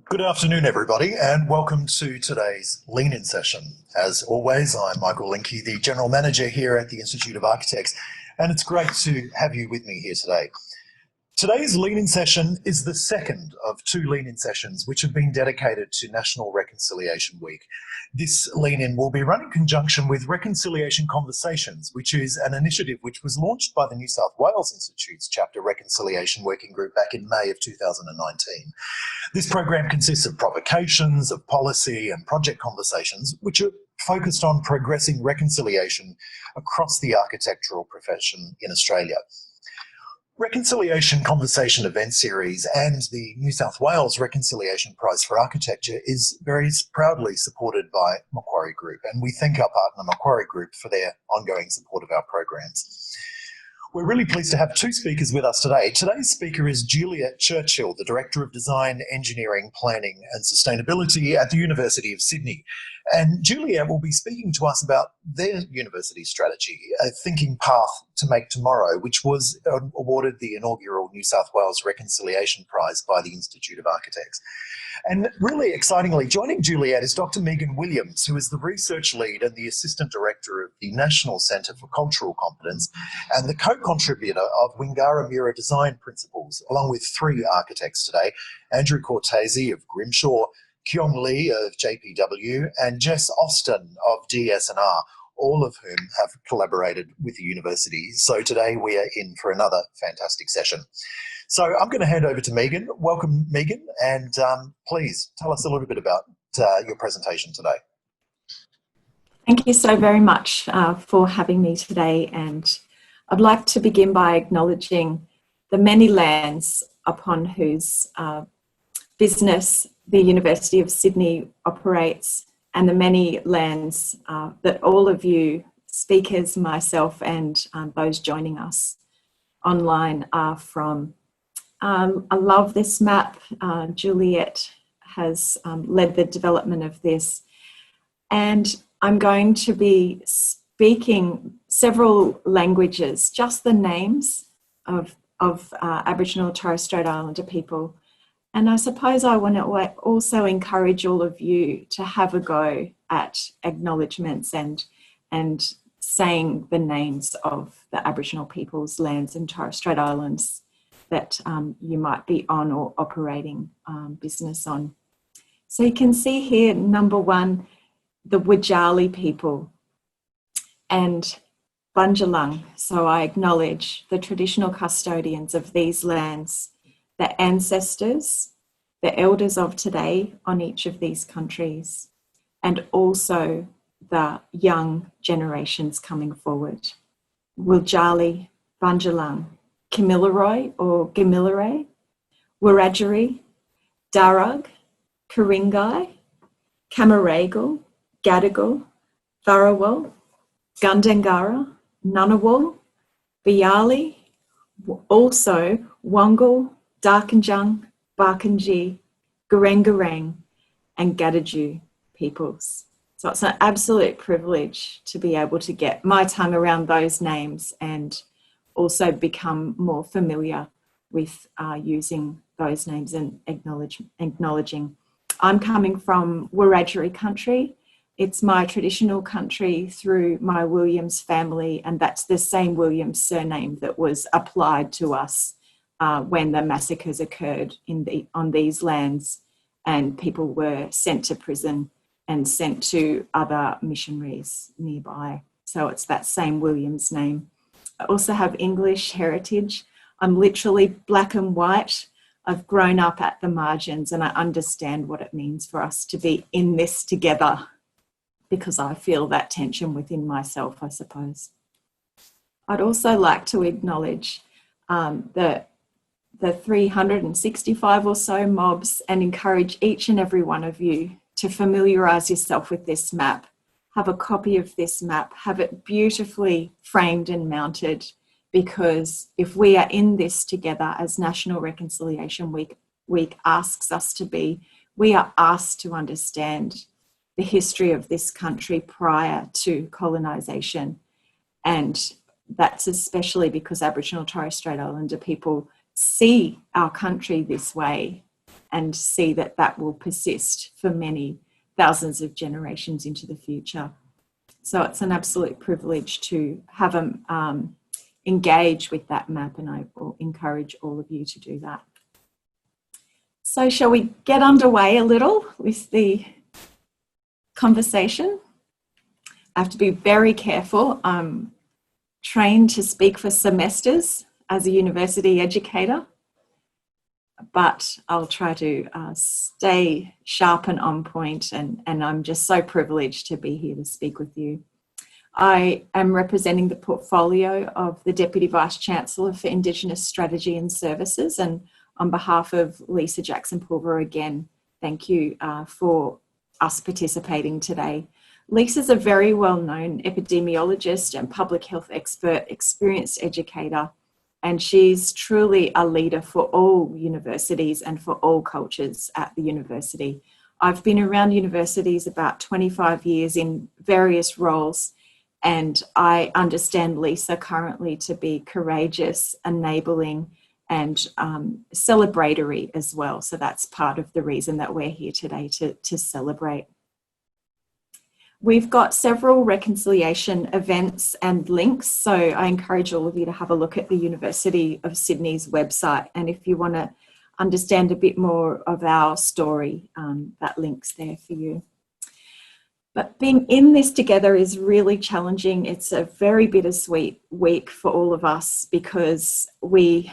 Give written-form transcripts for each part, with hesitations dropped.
Good afternoon, everybody, and welcome to today's Lean-In session. As always, I'm Michael Linke, the General Manager here at the Institute of Architects, and it's great to have you with me here today. Today's Lean-In session is the second of two Lean-In sessions which have been dedicated to National Reconciliation Week. This Lean-In will be run in conjunction with Reconciliation Conversations, which is an initiative which was launched by the New South Wales Institute's Chapter Reconciliation Working Group back in May of 2019. This program consists of provocations, of policy and project conversations, which are focused on progressing reconciliation across the architectural profession in Australia. Reconciliation Conversation Event Series and the New South Wales Reconciliation Prize for Architecture is very proudly supported by Macquarie Group, and we thank our partner Macquarie Group for their ongoing support of our programs. We're really pleased to have two speakers with us today. Today's speaker is Juliette Churchill, the Director of Design, Engineering, Planning and Sustainability at the University of Sydney. And Juliette will be speaking to us about their university strategy, a thinking path to make tomorrow, which was awarded the inaugural New South Wales Reconciliation Prize by the Institute of Architects. And really excitingly, joining Juliette is Dr. Megan Williams, who is the research lead and the Assistant Director of the National Centre for Cultural Competence and the co-contributor of Wingara Mura Design Principles, along with three architects today, Andrew Cortese of Grimshaw, Kiong Lee of JPW and Jess of DS+R, all of whom have collaborated with the university. So today we are in for another fantastic session. So I'm going to hand over to Megan. Welcome, Megan, and please tell us a little bit about your presentation today. Thank you so very much for having me today, and I'd like to begin by acknowledging the many lands upon whose business the University of Sydney operates, and the many lands that all of you speakers, myself and those joining us online are from. I love this map. Juliette has led the development of this, and I'm going to be speaking several languages, just the names of Aboriginal and Torres Strait Islander people. And I suppose I want to also encourage all of you to have a go at acknowledgements and saying the names of the Aboriginal people's lands and Torres Strait Islands that you might be on or operating business on. So you can see here, number one, the Wajali people and Bunjalung. So I acknowledge the traditional custodians of these lands, the ancestors, the elders of today on each of these countries, and also the young generations coming forward. Wiljali, Bunjalung, Kamilaroi or Gamilaroi, Wiradjuri, Darug, Karingai, Camaragal, Gadigal, Tharawal, Gundangara, Ngunnawal, Biali, also Wangal, Darkinjung, Barkindji, Gurengarang and Gadaju peoples. So it's an absolute privilege to be able to get my tongue around those names and also become more familiar with using those names and acknowledging. I'm coming from Wiradjuri country. It's my traditional country through my Williams family, and that's the same Williams surname that was applied to us when the massacres occurred on these lands, and people were sent to prison and sent to other missionaries nearby. So it's that same Williams name. I also have English heritage. I'm literally black and white. I've grown up at the margins and I understand what it means for us to be in this together, because I feel that tension within myself, I suppose. I'd also like to acknowledge the 365 or so mobs and encourage each and every one of you to familiarise yourself with this map. Have a copy of this map, have it beautifully framed and mounted, because if we are in this together as National Reconciliation Week asks us to be, we are asked to understand the history of this country prior to colonisation. And that's especially because Aboriginal and Torres Strait Islander people see our country this way and see that that will persist for many thousands of generations into the future. So it's an absolute privilege to have them engage with that map, and I will encourage all of you to do that. So shall we get underway a little with the conversation? I have to be very careful. I'm trained to speak for semesters as a university educator, but I'll try to stay sharp and on point, and I'm just so privileged to be here to speak with you. I am representing the portfolio of the Deputy Vice-Chancellor for Indigenous Strategy and Services, and on behalf of Lisa Jackson-Pulver, again, thank you for us participating today. Lisa's a very well-known epidemiologist and public health expert, experienced educator, and she's truly a leader for all universities and for all cultures at the university. I've been around universities about 25 years in various roles, and I understand Lisa currently to be courageous, enabling, and celebratory as well. So that's part of the reason that we're here today, to celebrate. We've got several reconciliation events and links, so I encourage all of you to have a look at the University of Sydney's website, and if you want to understand a bit more of our story, that link's there for you. But being in this together is really challenging. It's a very bittersweet week for all of us, because we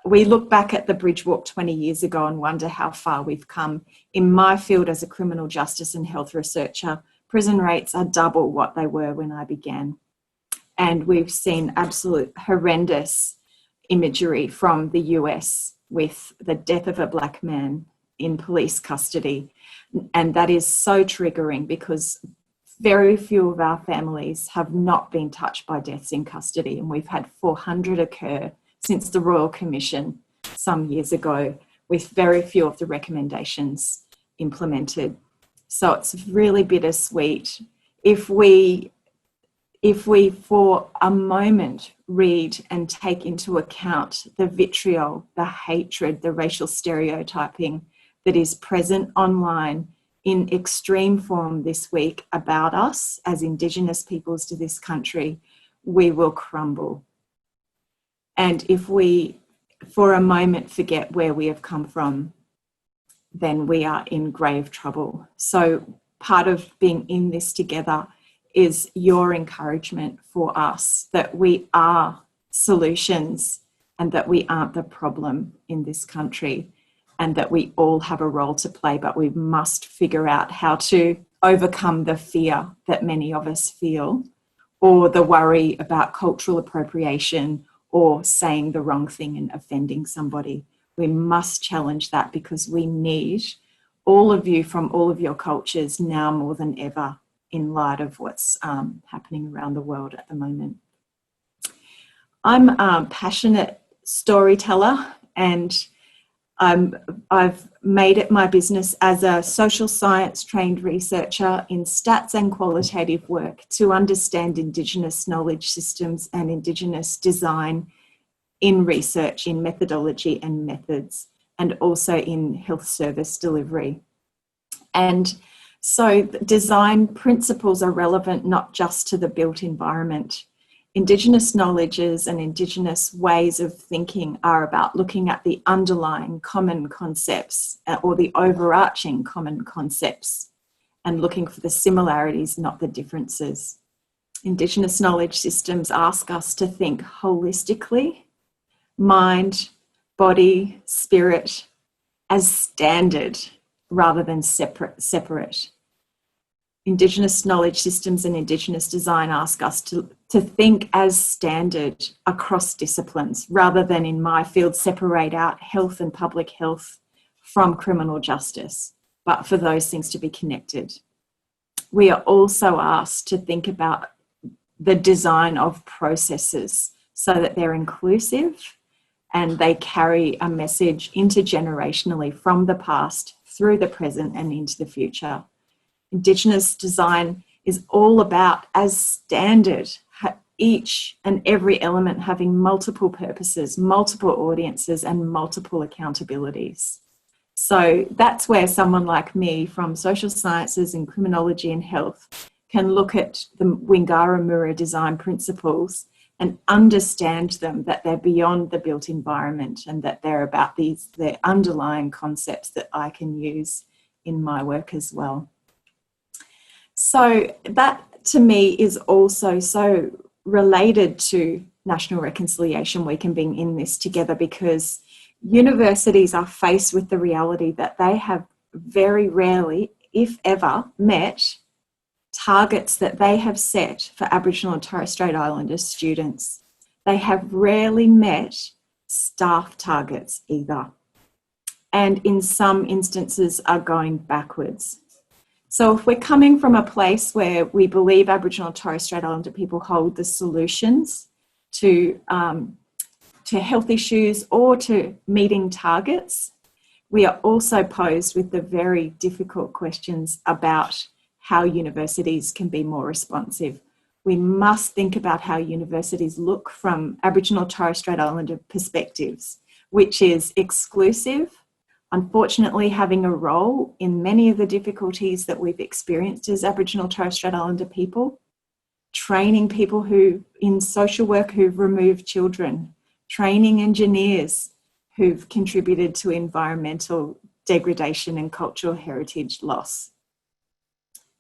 look back at the Bridge Walk 20 years ago and wonder how far we've come. In my field as a criminal justice and health researcher, prison rates are double what they were when I began. And we've seen absolute horrendous imagery from the US with the death of a Black man in police custody. And that is so triggering, because very few of our families have not been touched by deaths in custody. And we've had 400 occur since the Royal Commission some years ago, with very few of the recommendations implemented. So it's really bittersweet. If we for a moment read and take into account the vitriol, the hatred, the racial stereotyping that is present online in extreme form this week about us as Indigenous peoples to this country, we will crumble. And if we, for a moment, forget where we have come from, then we are in grave trouble. So part of being in this together is your encouragement for us that we are solutions and that we aren't the problem in this country, and that we all have a role to play, but we must figure out how to overcome the fear that many of us feel, or the worry about cultural appropriation or saying the wrong thing and offending somebody. We must challenge that, because we need all of you from all of your cultures now more than ever, in light of what's happening around the world at the moment. I'm a passionate storyteller, and I've made it my business as a social science trained researcher in stats and qualitative work to understand Indigenous knowledge systems and Indigenous design in research, in methodology and methods, and also in health service delivery. And so design principles are relevant not just to the built environment. Indigenous knowledges and Indigenous ways of thinking are about looking at the underlying common concepts, or the overarching common concepts, and looking for the similarities, not the differences. Indigenous knowledge systems ask us to think holistically, mind, body, spirit, as standard rather than separate. Indigenous knowledge systems and Indigenous design ask us to think as standard across disciplines, rather than, in my field, separate out health and public health from criminal justice, but for those things to be connected. We are also asked to think about the design of processes so that they're inclusive and they carry a message intergenerationally from the past through the present and into the future. Indigenous design is all about, as standard, each and every element having multiple purposes, multiple audiences, and multiple accountabilities. So that's where someone like me from social sciences and criminology and health can look at the Wingara Mura Design Principles and understand them, that they're beyond the built environment and that they're about their underlying concepts that I can use in my work as well. So that to me is also so related to National Reconciliation Week and being in this together, because universities are faced with the reality that they have very rarely, if ever, met targets that they have set for Aboriginal and Torres Strait Islander students. They have rarely met staff targets either, and in some instances are going backwards. So if we're coming from a place where we believe Aboriginal and Torres Strait Islander people hold the solutions to health issues or to meeting targets, we are also posed with the very difficult questions about how universities can be more responsive. We must think about how universities look from Aboriginal and Torres Strait Islander perspectives, which is exclusive, unfortunately having a role in many of the difficulties that we've experienced as Aboriginal and Torres Strait Islander people, training people who in social work who've removed children, training engineers who've contributed to environmental degradation and cultural heritage loss.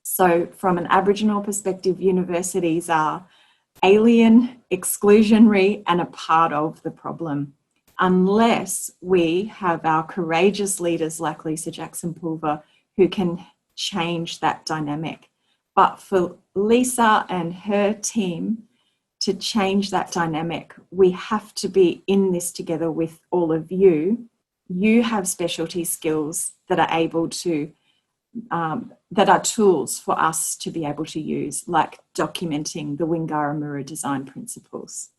So from an Aboriginal perspective, universities are alien, exclusionary, and a part of the problem, unless we have our courageous leaders like Lisa Jackson-Pulver who can change that dynamic. But for Lisa and her team to change that dynamic, we have to be in this together with all of you. You have specialty skills that are able to that are tools for us to be able to use, like documenting the Wingara Mura Design Principles.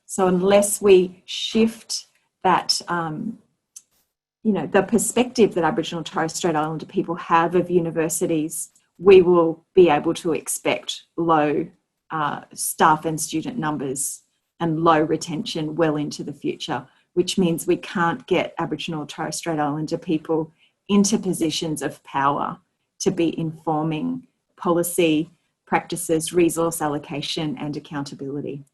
So unless we shift that, the perspective that Aboriginal and Torres Strait Islander people have of universities, we will be able to expect low staff and student numbers and low retention well into the future, which means we can't get Aboriginal and Torres Strait Islander people into positions of power to be informing policy, practices, resource allocation and accountability.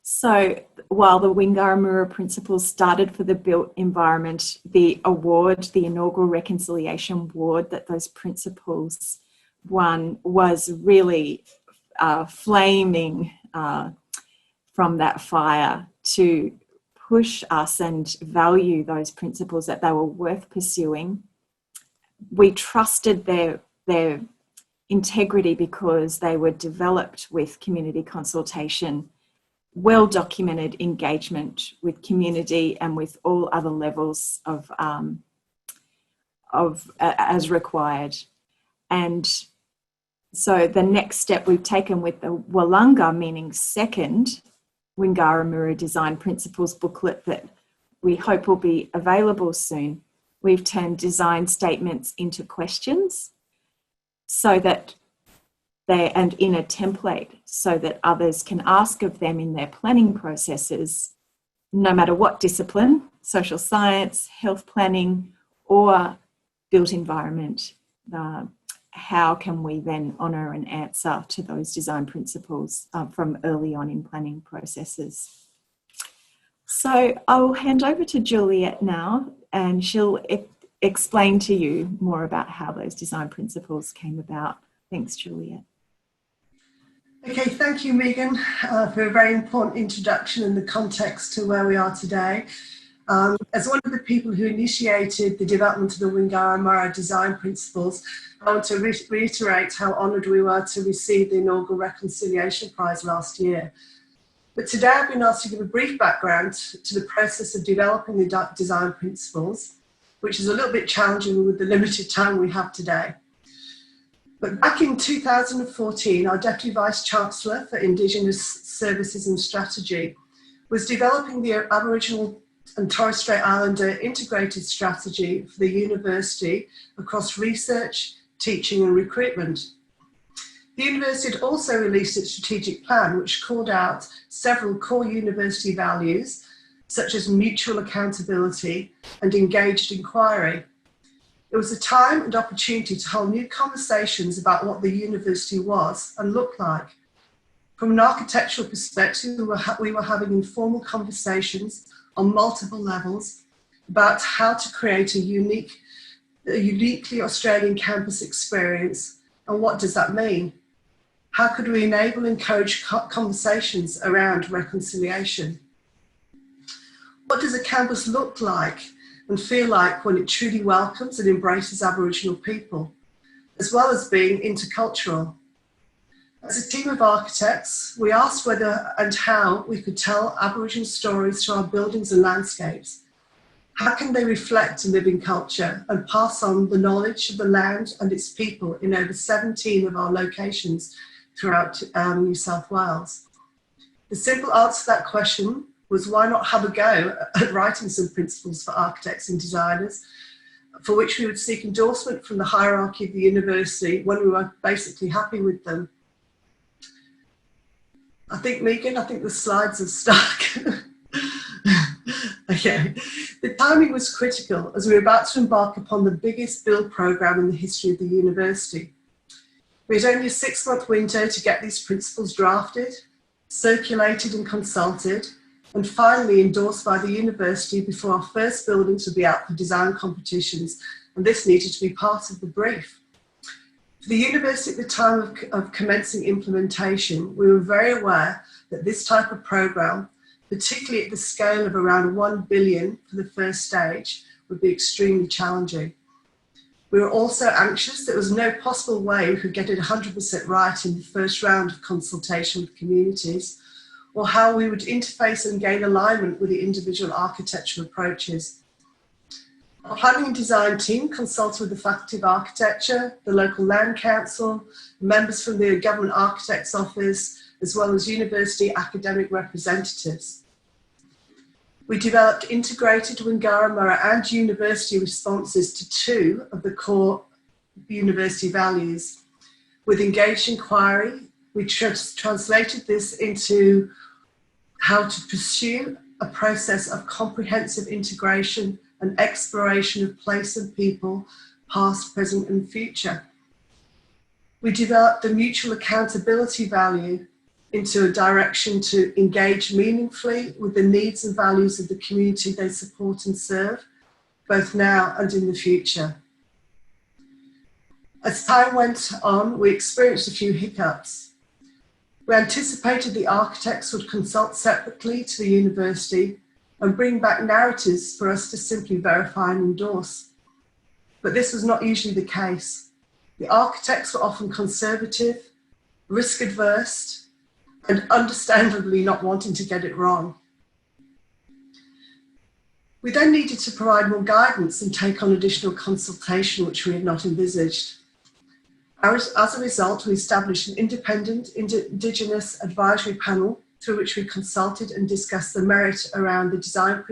So while the Wingara Mura Principles started for the built environment, the award, the inaugural reconciliation award that those principles won was really flaming from that fire to push us and value those principles, that they were worth pursuing. We trusted their integrity because they were developed with community consultation, well-documented engagement with community and with all other levels of as required. And so the next step we've taken with the Walanga, meaning second, Wingara Mura Design Principles booklet that we hope will be available soon, we've turned design statements into questions so that and in a template so that others can ask of them in their planning processes, no matter what discipline, social science, health planning, or built environment, how can we then honour and answer to those design principles from early on in planning processes. So I'll hand over to Juliette now, and she'll explain to you more about how those design principles came about. Thanks, Juliette. Okay, thank you, Megan, for a very important introduction and the context to where we are today. As one of the people who initiated the development of the Wingara Mura Design Principles, I want to reiterate how honoured we were to receive the inaugural Reconciliation Prize last year. But today I've been asked to give a brief background to the process of developing the design principles, which is a little bit challenging with the limited time we have today. But back in 2014, our Deputy Vice-Chancellor for Indigenous Services and Strategy was developing the Aboriginal and Torres Strait Islander integrated strategy for the university across research, teaching and recruitment. The university had also released its strategic plan, which called out several core university values, such as mutual accountability and engaged inquiry. It was a time and opportunity to hold new conversations about what the university was and looked like. From an architectural perspective, we were having informal conversations on multiple levels about how to create a uniquely Australian campus experience, and what does that mean? How could we enable and encourage conversations around reconciliation? What does a campus look like and feel like when it truly welcomes and embraces Aboriginal people, as well as being intercultural? As a team of architects, we asked whether and how we could tell Aboriginal stories through our buildings and landscapes. How can they reflect a living culture and pass on the knowledge of the land and its people in over 17 of our locations throughout New South Wales? The simple answer to that question was, why not have a go at writing some principles for architects and designers, for which we would seek endorsement from the hierarchy of the university when we were basically happy with them. I think, Megan, the slides are stuck. Okay. The timing was critical as we were about to embark upon the biggest build programme in the history of the university. We had only a 6-month window to get these principles drafted, circulated and consulted, and finally endorsed by the university before our first buildings would be out for design competitions, and this needed to be part of the brief. For the university at the time of commencing implementation, we were very aware that this type of programme, particularly at the scale of around 1 billion for the first stage, would be extremely challenging. We were also anxious there was no possible way we could get it 100% right in the first round of consultation with communities, or how we would interface and gain alignment with the individual architectural approaches. Our planning and design team consulted with the Faculty of Architecture, the local land council, members from the Government Architect's Office, as well as university academic representatives. We developed integrated Wingara Mura and university responses to 2 of the core university values. With engaged inquiry, we translated this into how to pursue a process of comprehensive integration and exploration of place and people, past, present and future. We developed the mutual accountability value into a direction to engage meaningfully with the needs and values of the community they support and serve, both now and in the future. As time went on, we experienced a few hiccups. We anticipated the architects would consult separately to the university and bring back narratives for us to simply verify and endorse. But this was not usually the case. The architects were often conservative, risk adverse, and understandably not wanting to get it wrong. We then needed to provide more guidance and take on additional consultation, which we had not envisaged. As a result, we established an independent Indigenous advisory panel through which we consulted and discussed the merit around the design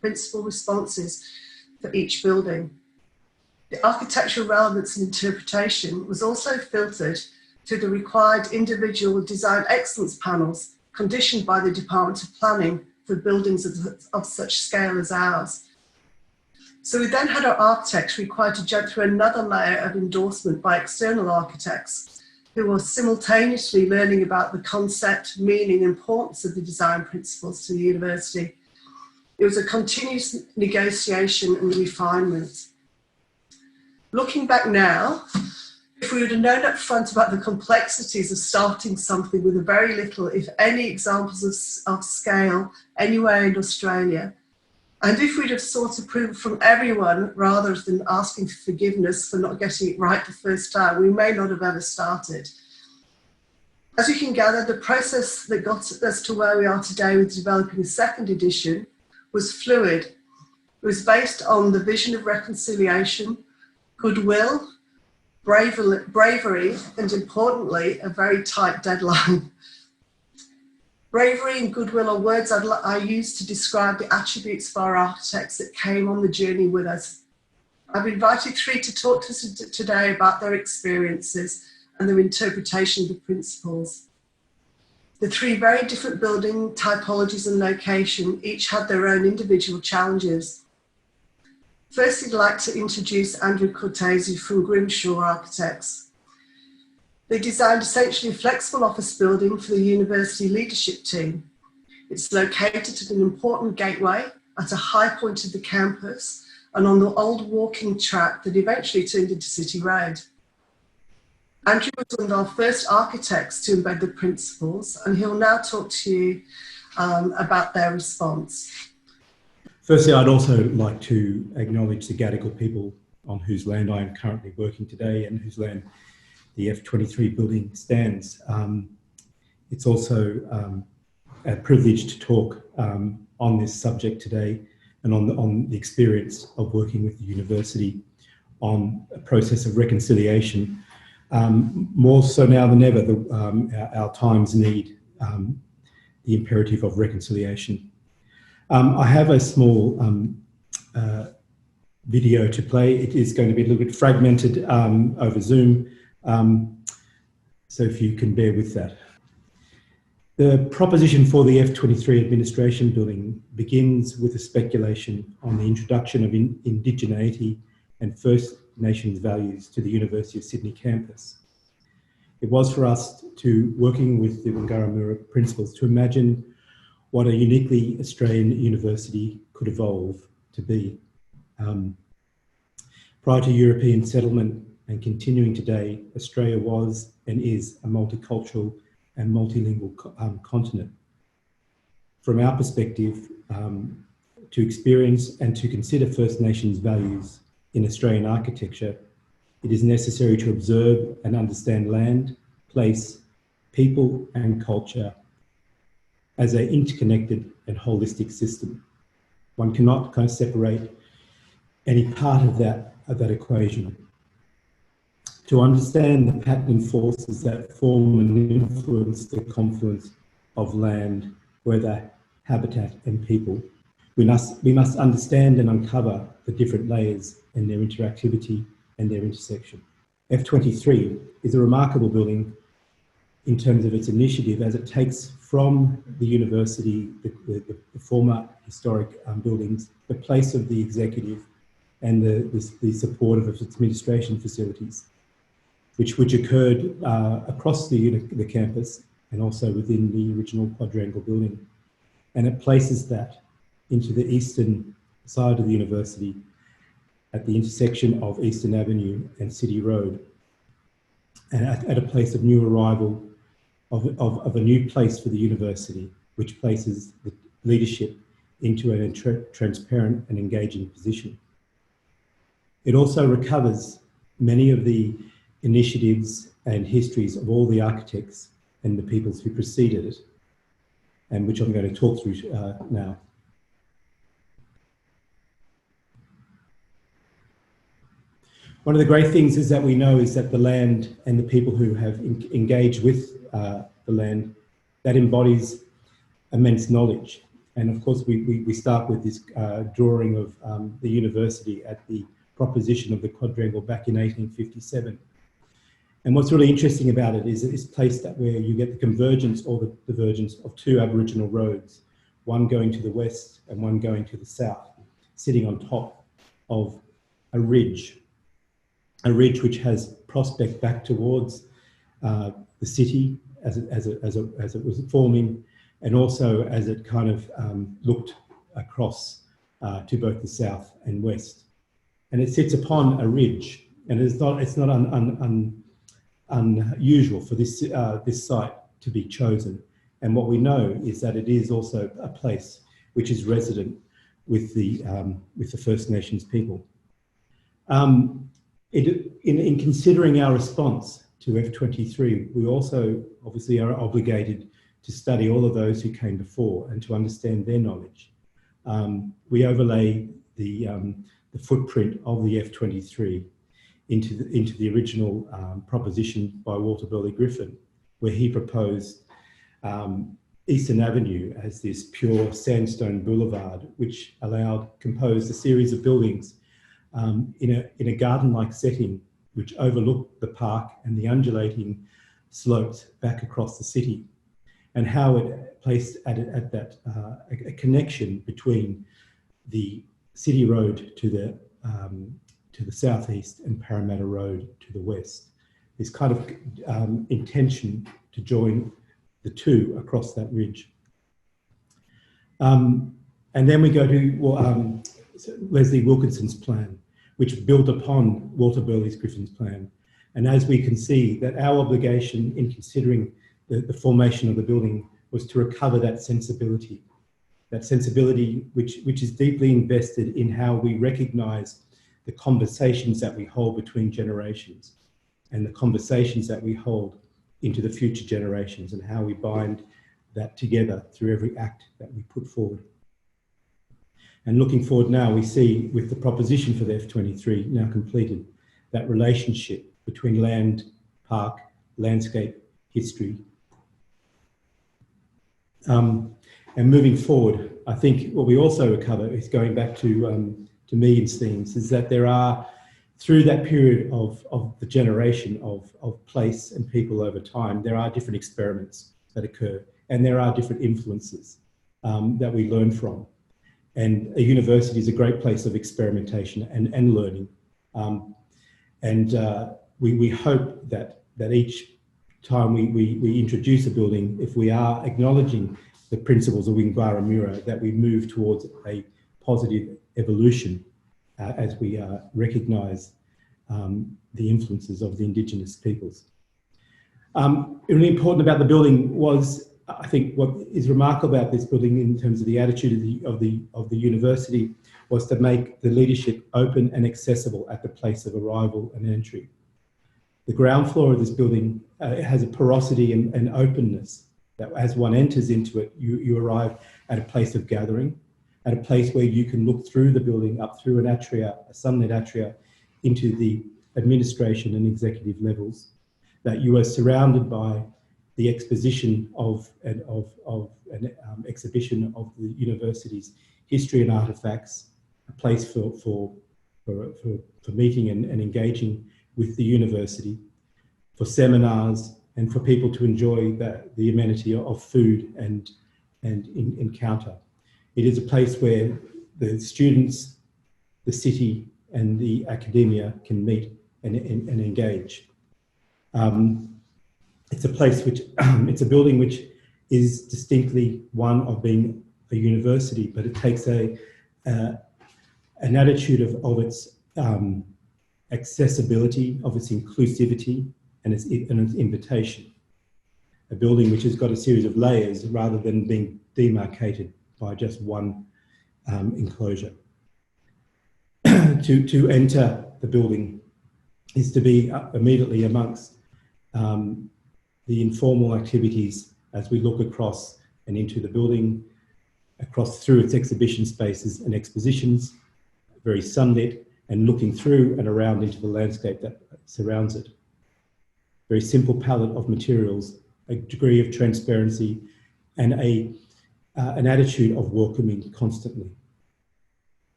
principle responses for each building. The architectural relevance and interpretation was also filtered through the required individual design excellence panels conditioned by the Department of Planning for buildings of such scale as ours. So we then had our architects required to jump through another layer of endorsement by external architects who were simultaneously learning about the concept, meaning, and importance of the design principles to the university. It was a continuous negotiation and refinement. Looking back now, if we would have known up front about the complexities of starting something with a very little, if any, examples of scale anywhere in Australia, and if we'd have sought approval from everyone rather than asking for forgiveness for not getting it right the first time, we may not have ever started. As you can gather, the process that got us to where we are today with developing a second edition was fluid. It was based on the vision of reconciliation, goodwill, bravery, and importantly, a very tight deadline. Bravery and goodwill are words I use to describe the attributes of our architects that came on the journey with us. I've invited 3 to talk to us today about their experiences and their interpretation of the principles. The three very different building typologies and location each had their own individual challenges. First, I'd like to introduce Andrew Cortese from Grimshaw Architects. They designed essentially a flexible office building for the university leadership team. It's located at an important gateway at a high point of the campus and on the old walking track that eventually turned into City Road. Andrew was one of our first architects to embed the principles, and he'll now talk to you about their response. Firstly, I'd also like to acknowledge the Gadigal people on whose land I am currently working today and whose land the F23 building stands. It's also a privilege to talk on this subject today and on the experience of working with the university on a process of reconciliation. More so now than ever, our times need the imperative of reconciliation. I have a small video to play. It is going to be a little bit fragmented over Zoom, so if you can bear with that. The proposition for the F23 administration building begins with a speculation on the introduction of indigeneity and First Nations values to the University of Sydney campus. It was for us working with the Wingara Mura Principles to imagine what a uniquely Australian university could evolve to be. Prior to European settlement and continuing today, Australia was and is a multicultural and multilingual continent. From our perspective, to experience and to consider First Nations values in Australian architecture, it is necessary to observe and understand land, place, people and culture as an interconnected and holistic system. One cannot kind of separate any part of that equation. To understand the pattern and forces that form and influence the confluence of land, weather, habitat and people, we must understand and uncover the different layers and their interactivity and their intersection. F23 is a remarkable building in terms of its initiative, as it takes from the university, the former historic buildings, the place of the executive and the support of its administration facilities, which occurred across the campus and also within the original quadrangle building. And it places that into the eastern side of the university at the intersection of Eastern Avenue and City Road, and at a place of new arrival of a new place for the university, which places the leadership into a transparent and engaging position. It also recovers many of the initiatives and histories of all the architects and the peoples who preceded it, and which I'm going to talk through now. One of the great things is that we know is that the land and the people who have engaged with the land, that embodies immense knowledge. And of course, we start with this drawing of the university at the proposition of the quadrangle back in 1857. And what's really interesting about it is it's placed that where you get the convergence or the divergence of two Aboriginal roads, one going to the west and one going to the south, sitting on top of a ridge which has prospect back towards the city as it was forming, and also as it kind of looked across to both the south and west. And it sits upon a ridge, and it's not unusual for this site to be chosen. And what we know is that it is also a place which is resident with the First Nations people. In considering our response to F23, we also obviously are obligated to study all of those who came before and to understand their knowledge. We overlay the footprint of the F23 into the original proposition by Walter Burley Griffin, where he proposed Eastern Avenue as this pure sandstone boulevard, which composed a series of buildings in a garden-like setting, which overlooked the park and the undulating slopes back across the city. and how it placed at that a connection between the City Road to the southeast and Parramatta Road to the west. This kind of intention to join the two across that ridge. And then we go to Leslie Wilkinson's plan, which built upon Walter Burley's Griffin's plan. And as we can see, that our obligation in considering the formation of the building was to recover that sensibility which is deeply invested in how we recognise the conversations that we hold between generations and the conversations that we hold into the future generations, and how we bind that together through every act that we put forward. And looking forward now, we see with the proposition for the F23 now completed, that relationship between land, park, landscape, history. And moving forward, I think what we also recover is going back to Megan's themes, is that there are, through that period of the generation of place and people over time, there are different experiments that occur, and there are different influences that we learn from. And a university is a great place of experimentation and learning. We hope that each time we introduce a building, if we are acknowledging the principles of Wingara Mura, that we move towards a positive evolution as we recognise the influences of the Indigenous peoples. Really important about the building was, I think, what is remarkable about this building in terms of the attitude of the university was to make the leadership open and accessible at the place of arrival and entry. The ground floor of this building has a porosity and openness that as one enters into it, you arrive at a place of gathering, at a place where you can look through the building, up through an atria, a sunlit atria, into the administration and executive levels, that you are surrounded by the exposition of an exhibition of the university's history and artefacts, a place for meeting and engaging with the university, for seminars, and for people to enjoy the amenity of food and encounter. It is a place where the students, the city, and the academia can meet and engage. It's a place which, it's a building which is distinctly one of being a university, but it takes an attitude of its accessibility, of its inclusivity, and its invitation. A building which has got a series of layers rather than being demarcated by just one enclosure. To enter the building is to be immediately amongst the informal activities as we look across and into the building, across through its exhibition spaces and expositions, very sunlit, and looking through and around into the landscape that surrounds it. Very simple palette of materials, a degree of transparency, and an attitude of welcoming constantly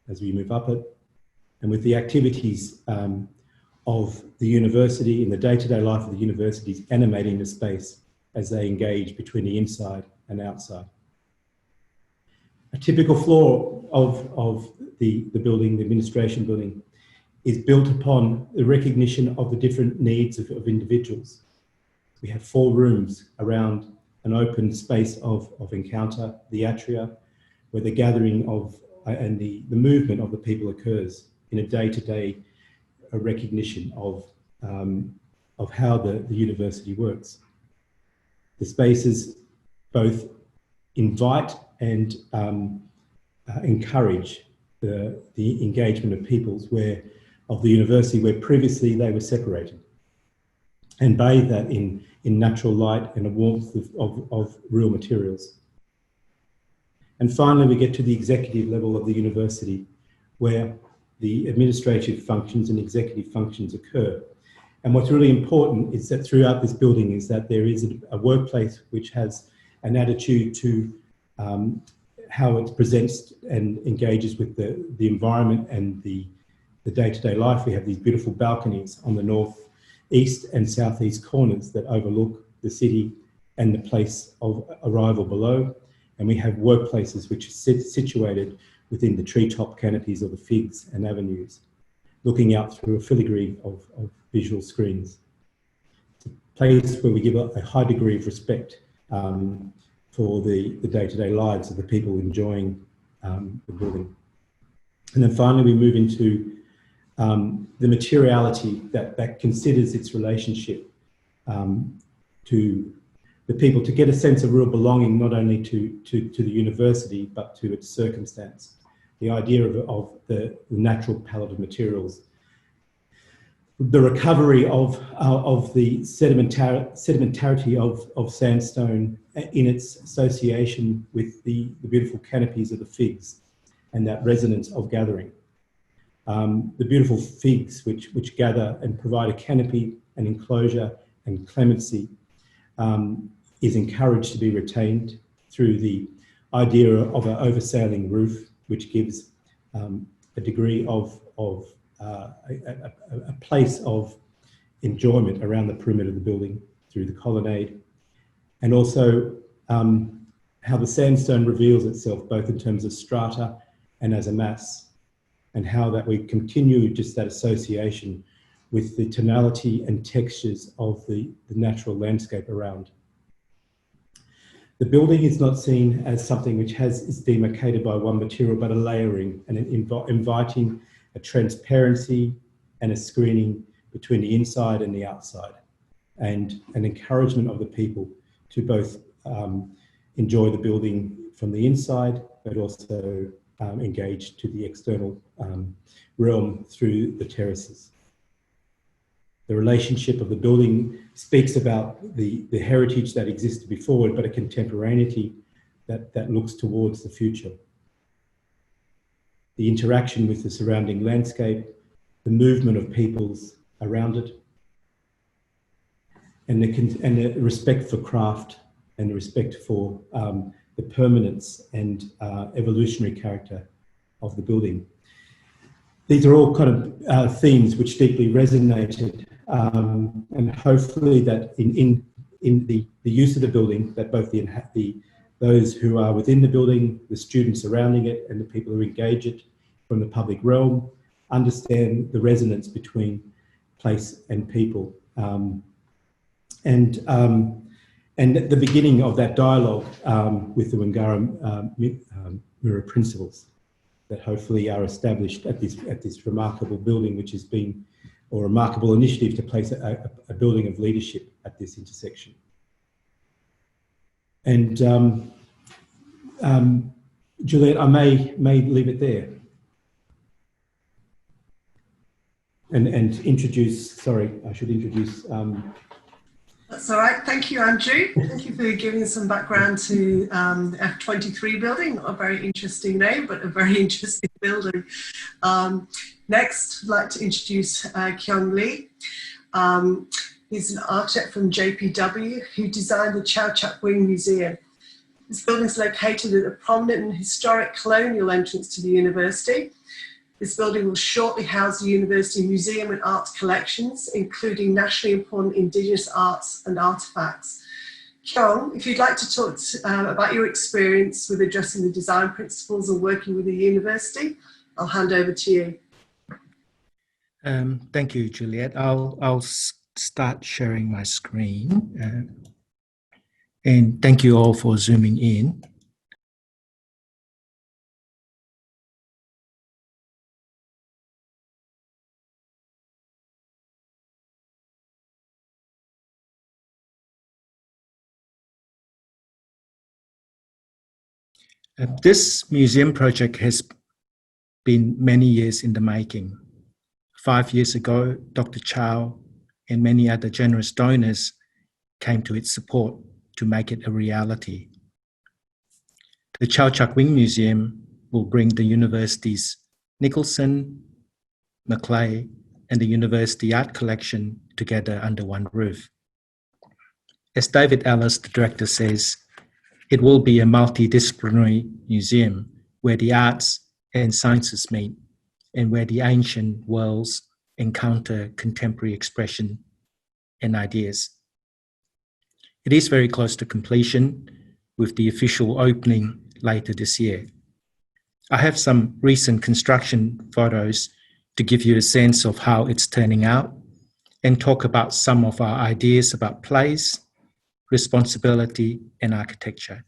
as we move up it. And with the activities of the university, in the day-to-day life of the universities, animating the space as they engage between the inside and outside. A typical floor of the building, the administration building, is built upon the recognition of the different needs of individuals. We have 4 rooms around an open space of encounter, the atria, where the gathering of and the movement of the people occurs in a day-to-day recognition of how the university works. The spaces both invite and encourage the engagement of peoples of the university where previously they were separated, and bathe that in natural light and a warmth of real materials. And finally, we get to the executive level of the university, where the administrative functions and executive functions occur. And what's really important is that throughout this building is that there is a workplace which has an attitude to how it presents and engages with the environment and the day-to-day life. We have these beautiful balconies on the north, east and southeast corners that overlook the city and the place of arrival below. And we have workplaces which are situated within the treetop canopies or the figs and avenues, looking out through a filigree of visual screens. It's a place where we give a high degree of respect for the day-to-day lives of the people enjoying the building. And then finally, we move into the materiality that considers its relationship to the people, to get a sense of real belonging, not only to the university, but to its circumstance. The idea of the natural palette of materials. The recovery of the sedimentarity of sandstone in its association with the beautiful canopies of the figs and that resonance of gathering. The beautiful figs which gather and provide a canopy, an enclosure and clemency is encouraged to be retained through the idea of an oversailing roof, which gives a degree of a place of enjoyment around the perimeter of the building through the colonnade, and also how the sandstone reveals itself both in terms of strata and as a mass, and how that we continue just that association with the tonality and textures of the natural landscape around. The building is not seen as something which is demarcated by one material, but a layering and inviting a transparency and a screening between the inside and the outside, and an encouragement of the people to both enjoy the building from the inside, but also engage to the external realm through the terraces. The relationship of the building speaks about the heritage that existed before, but a contemporaneity that looks towards the future. The interaction with the surrounding landscape, the movement of peoples around it, and the respect for craft and the respect for the permanence and evolutionary character of the building. These are all kind of themes which deeply resonated, and hopefully that in the use of the building, that both those who are within the building, the students surrounding it, and the people who engage it from the public realm understand the resonance between place and people. And at the beginning of that dialogue with the Wingara Mura Principles that hopefully are established at this remarkable building, which has been, or remarkable initiative to place a building of leadership at this intersection. And Juliette, I may leave it there. And introduce, sorry, I should introduce. That's all right. Thank you, Andrew. Thank you for giving us some background to the F23 building. Not a very interesting name, but a very interesting building. Next, I'd like to introduce Kiong Lee. He's an architect from JPW who designed the Chau Wing Museum. This building is located at a prominent and historic colonial entrance to the university. This building will shortly house the University Museum and Art collections, including nationally important Indigenous arts and artefacts. Kiong, if you'd like to talk about your experience with addressing the design principles and working with the university, I'll hand over to you. Thank you, Juliette. I'll start sharing my screen. And thank you all for zooming in. This museum project has been many years in the making. 5 years ago, Dr. Chau and many other generous donors came to its support to make it a reality. The Chau Wing Museum will bring the university's Nicholson, Macquarie, and the University Art Collection together under one roof. As David Ellis, the director, says, it will be a multidisciplinary museum where the arts and sciences meet and where the ancient worlds encounter contemporary expression and ideas. It is very close to completion, with the official opening later this year. I have some recent construction photos to give you a sense of how it's turning out and talk about some of our ideas about place, responsibility, and architecture.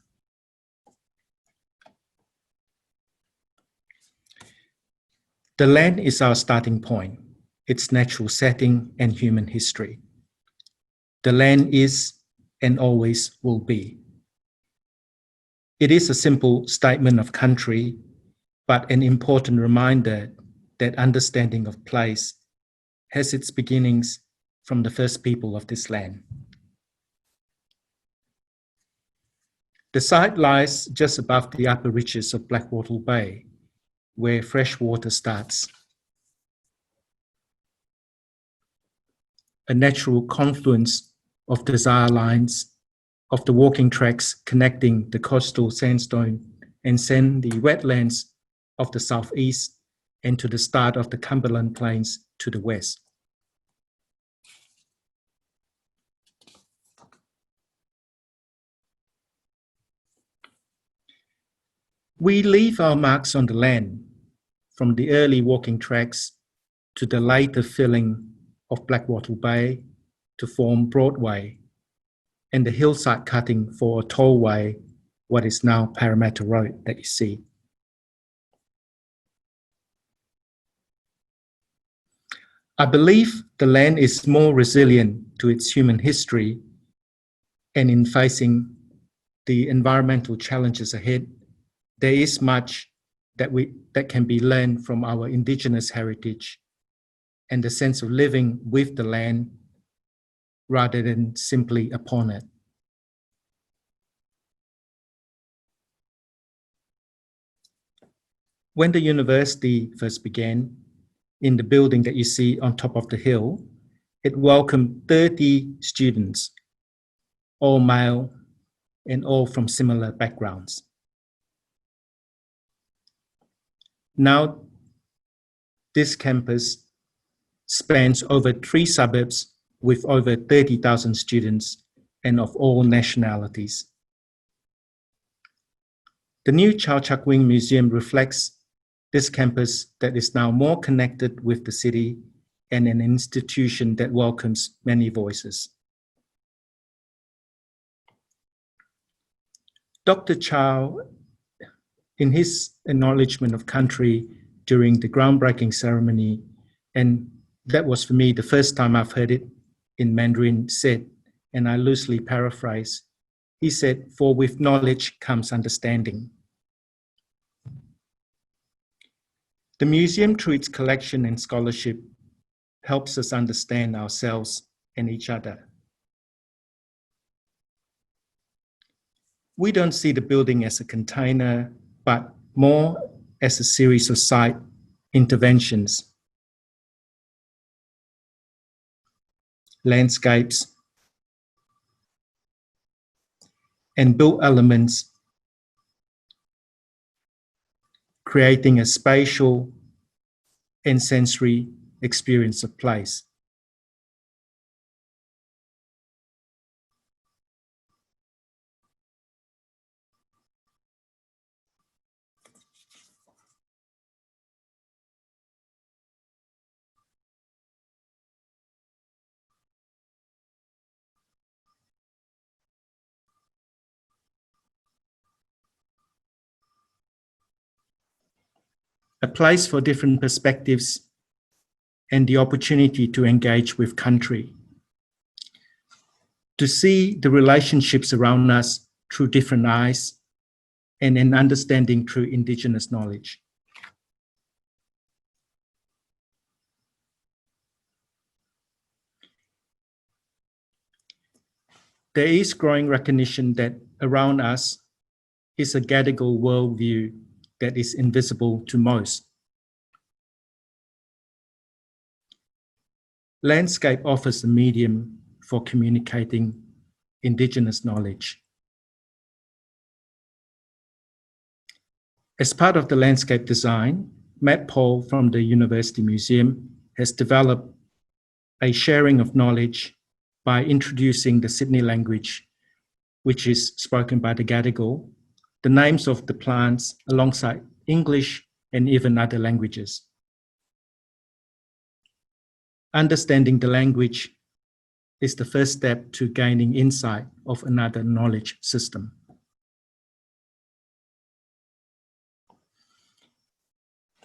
The land is our starting point, its natural setting and human history. The land is and always will be. It is a simple statement of country, but an important reminder that understanding of place has its beginnings from the first people of this land. The site lies just above the upper reaches of Blackwattle Bay, where fresh water starts. A natural confluence of desire lines of the walking tracks connecting the coastal sandstone and sandy wetlands of the southeast and to the start of the Cumberland Plains to the west. We leave our marks on the land, from the early walking tracks to the later filling of Blackwattle Bay to form Broadway, and the hillside cutting for a tollway, what is now Parramatta Road that you see. I believe the land is more resilient to its human history, and in facing the environmental challenges ahead, there is much that can be learned from our Indigenous heritage and the sense of living with the land rather than simply upon it. When the university first began, in the building that you see on top of the hill, it welcomed 30 students, all male and all from similar backgrounds. Now, this campus spans over 3 suburbs with over 30,000 students and of all nationalities. The new Chau Chak Wing Museum reflects this campus that is now more connected with the city and an institution that welcomes many voices. Dr. Chau, in his acknowledgement of country during the groundbreaking ceremony, and that was for me the first time I've heard it in Mandarin, said, and I loosely paraphrase, he said, "For with knowledge comes understanding." The museum, through its collection and scholarship, helps us understand ourselves and each other. We don't see the building as a container, but more as a series of site interventions, landscapes, and built elements, creating a spatial and sensory experience of place. A place for different perspectives and the opportunity to engage with country. To see the relationships around us through different eyes and an understanding through Indigenous knowledge. There is growing recognition that around us is a Gadigal worldview that is invisible to most. Landscape offers a medium for communicating Indigenous knowledge. As part of the landscape design, Matt Paul from the University Museum has developed a sharing of knowledge by introducing the Sydney language which is spoken by the Gadigal, the names of the plants alongside English and even other languages. Understanding the language is the first step to gaining insight of another knowledge system.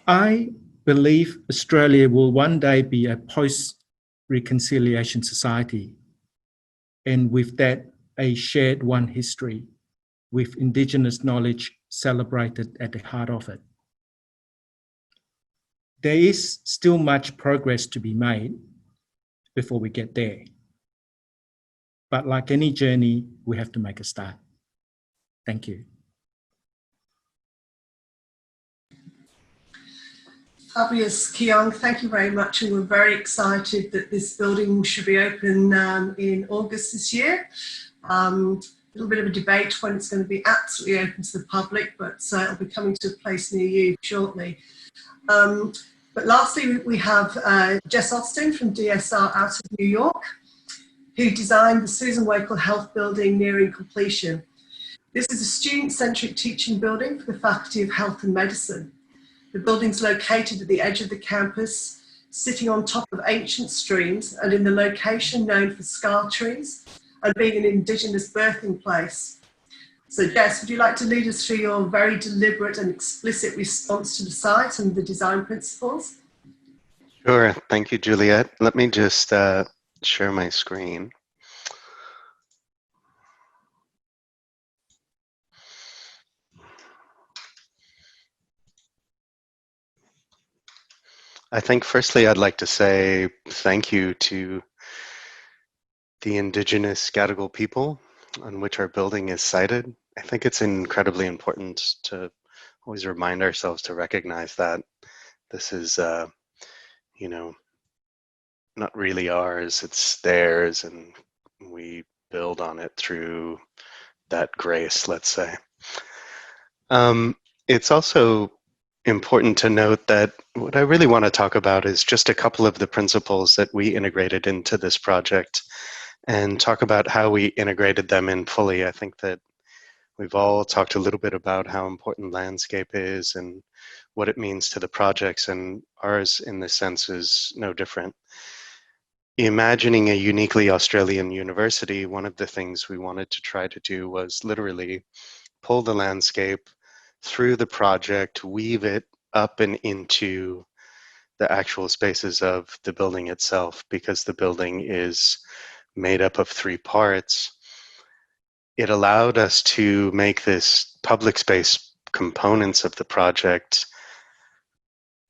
I believe Australia will one day be a post-reconciliation society, and with that, a shared one history, with Indigenous knowledge celebrated at the heart of it. There is still much progress to be made before we get there. But like any journey, we have to make a start. Thank you. Fabulous, Kiong. Thank you very much. And we're very excited that this building should be open in August this year. A little bit of a debate when it's going to be absolutely open to the public, but it'll be coming to a place near you shortly. But lastly, we have Jess from DS+R out of New York, who designed the Susan Wakil Health Building nearing completion. This is a student-centric teaching building for the Faculty of Health and Medicine. The building's located at the edge of the campus, sitting on top of ancient streams and in the location known for scar trees and being an Indigenous birthing place. So Jess, would you like to lead us through your very deliberate and explicit response to the site and the design principles? Sure, thank you, Juliette. Let me just share my screen. I think firstly I'd like to say thank you to the Indigenous Gadigal people on which our building is sited. I think it's incredibly important to always remind ourselves to recognize that this is, you know, not really ours, it's theirs, and we build on it through that grace, let's say. It's also important to note that what I really want to talk about is just a couple of the principles that we integrated into this project and talk about how we integrated them in fully. I think that we've all talked a little bit about how important landscape is and what it means to the projects, and ours in this sense is no different. Imagining a uniquely Australian university, one of the things we wanted to try to do was literally pull the landscape through the project, weave it up and into the actual spaces of the building itself, because the building is made up of 3 parts. It allowed us to make this public space components of the project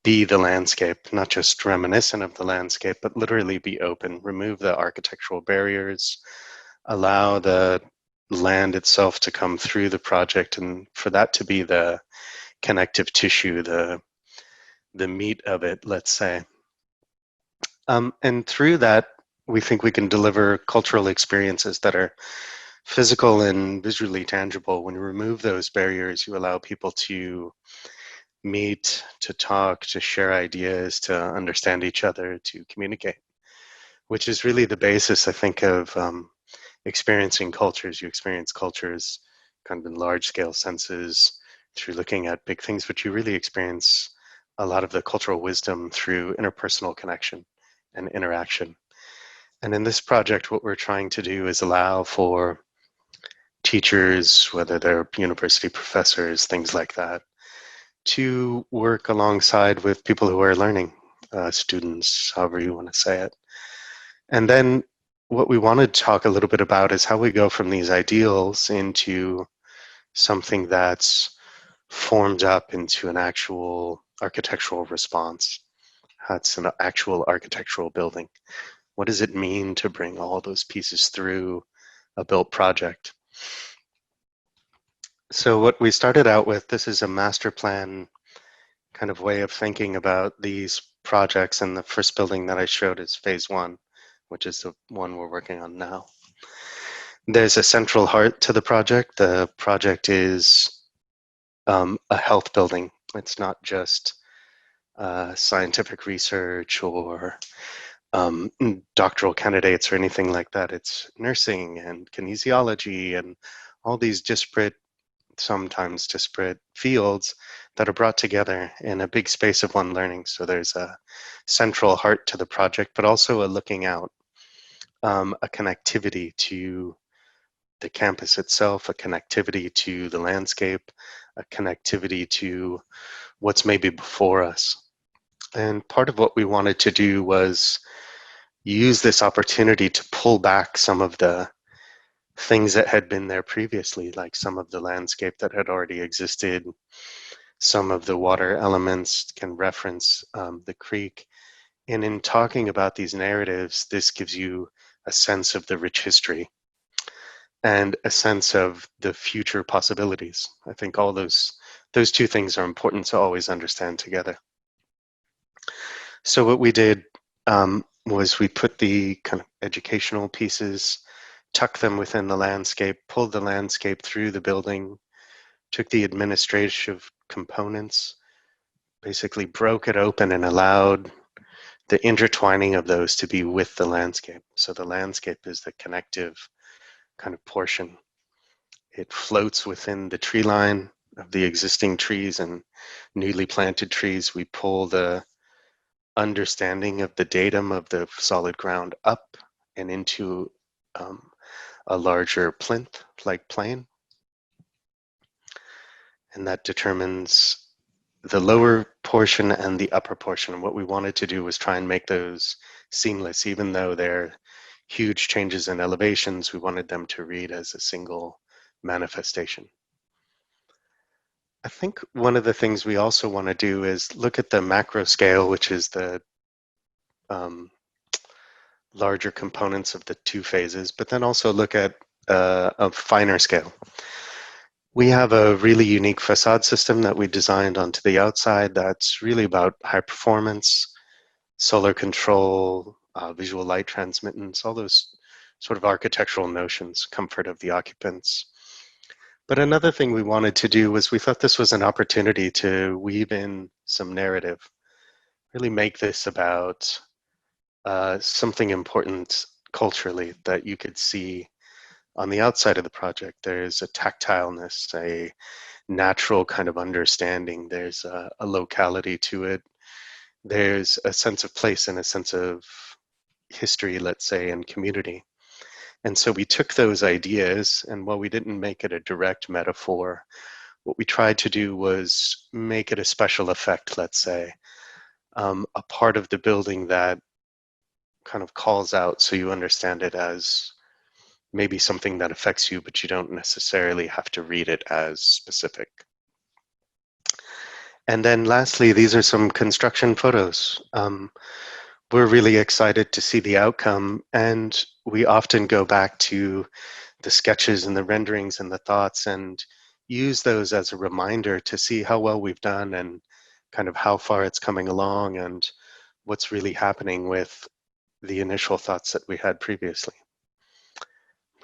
be the landscape, not just reminiscent of the landscape, but literally be open, remove the architectural barriers, allow the land itself to come through the project, and for that to be the connective tissue, the meat of it, let's say. And through that, we think we can deliver cultural experiences that are physical and visually tangible. When you remove those barriers, you allow people to meet, to talk, to share ideas, to understand each other, to communicate, which is really the basis, I think, of experiencing cultures. You experience cultures kind of in large scale senses through looking at big things, but you really experience a lot of the cultural wisdom through interpersonal connection and interaction. And in this project, what we're trying to do is allow for teachers, whether they're university professors, things like that, to work alongside with people who are learning, students, however you want to say it. And then what we want to talk a little bit about is how we go from these ideals into something that's formed up into an actual architectural response. That's an actual architectural building. What does it mean to bring all those pieces through a built project? So what we started out with, this is a master plan kind of way of thinking about these projects, and the first building that I showed is phase 1, which is the one we're working on now. There's a central heart to the project. The project is a health building. It's not just scientific research or doctoral candidates or anything like that. It's nursing and kinesiology and all these disparate, sometimes disparate fields that are brought together in a big space of one learning. So there's a central heart to the project, but also a looking out, a connectivity to the campus itself, a connectivity to the landscape, a connectivity to what's maybe before us. And part of what we wanted to do was use this opportunity to pull back some of the things that had been there previously, like some of the landscape that had already existed. Some of the water elements can reference the creek. And in talking about these narratives, this gives you a sense of the rich history and a sense of the future possibilities. I think all those two things are important to always understand together. So what we did was we put the kind of educational pieces, tucked them within the landscape, pulled the landscape through the building, took the administrative components, basically broke it open and allowed the intertwining of those to be with the landscape. So the landscape is the connective kind of portion. It floats within the tree line of the existing trees and newly planted trees. We pull the understanding of the datum of the solid ground up and into a larger plinth-like plane. And that determines the lower portion and the upper portion. And what we wanted to do was try and make those seamless, even though they're huge changes in elevations, we wanted them to read as a single manifestation. I think one of the things we also want to do is look at the macro scale, which is the larger components of the two phases, but then also look at a finer scale. We have a really unique facade system that we designed onto the outside that's really about high performance, solar control, visual light transmittance, all those sort of architectural notions, comfort of the occupants. But another thing we wanted to do was we thought this was an opportunity to weave in some narrative, really make this about something important culturally that you could see on the outside of the project. There's a tactileness, a natural kind of understanding. There's a locality to it. There's a sense of place and a sense of history, let's say, and community. And so we took those ideas, and while we didn't make it a direct metaphor, what we tried to do was make it a special effect, let's say, a part of the building that kind of calls out so you understand it as maybe something that affects you, but you don't necessarily have to read it as specific. And then lastly, these are some construction photos. We're really excited to see the outcome, and we often go back to the sketches and the renderings and the thoughts and use those as a reminder to see how well we've done and kind of how far it's coming along and what's really happening with the initial thoughts that we had previously.